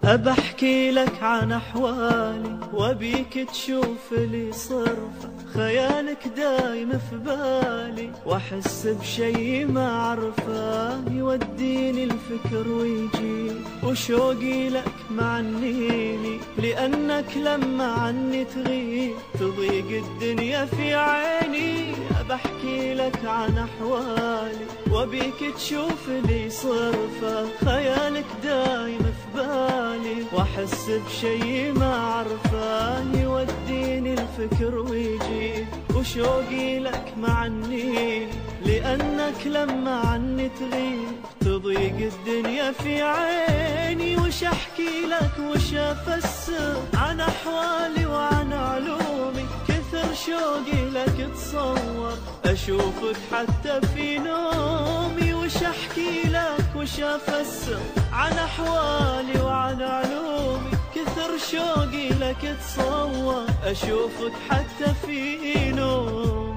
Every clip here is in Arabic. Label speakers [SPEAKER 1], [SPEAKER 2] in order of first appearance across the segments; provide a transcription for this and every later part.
[SPEAKER 1] أبحكي لك عن أحوالي وأبيك تشوف لي صرفة، خيالك دايم في بالي وأحس بشي ما أعرفه، يوديني الفكر ويجي وشوقي لك معنيني، لأنك لما عني تغيب تضيق الدنيا في عيني. أبحكي لك عن أحوالي وأبيك تشوف لي صرفة، خيالك دايم في بالي وأحس بشي ما أعرفه، يوديني الفكر ويجي وشوقي لك معنيني، لأنك لما عني تغيب تضيق الدنيا في عيني. وش أحكي لك وش أفسر عن أحوالي وعن علومي، كثر شوقي لك تصور أشوفك حتى في نومي. وش أحكي لك وش أفسر عن أحوالي وعن علومي، كثر شوقي لك تصور أشوفك حتى في نومي.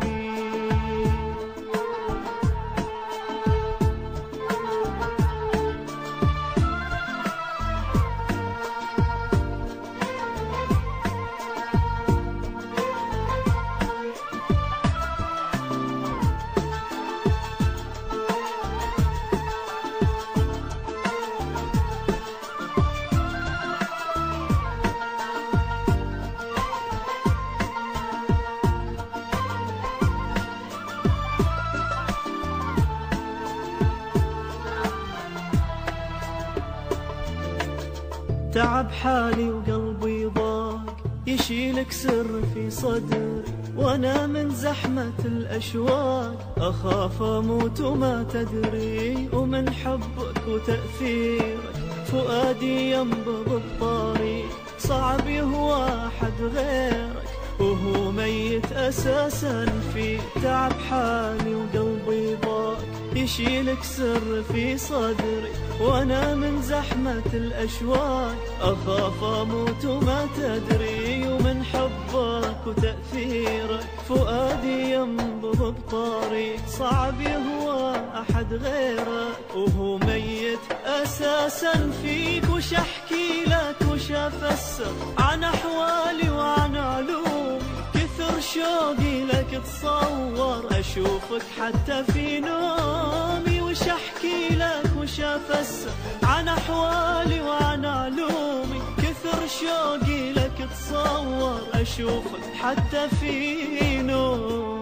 [SPEAKER 1] تعب حالي وقلبي ضاق، يشيلك سر في صدري وانا من زحمة الاشواق اخاف اموت وما تدري. ومن حبك وتأثيرك فؤادي ينبض بطاري، صعب يهوى احد غيرك وهو ميت اساسا فيه. تعب حالي وقلبي ضاق، يشيلك سر في صدري وانا من زحمة الاشواق اخاف اموت وما تدري. ومن حبك وتأثيرك فؤادي ينبض بطاري، صعب يهوى احد غيرك وهو ميت اساسا فيك. وش احكي لك وش افسر عن احوالي وعن علومي، كثر شوقي لك تصور اشوفك حتى في نومي. وش احكي لك وش افسر عن احوالي وعن علومي، كثر شوقي لك تصور اشوفك حتى في نومي.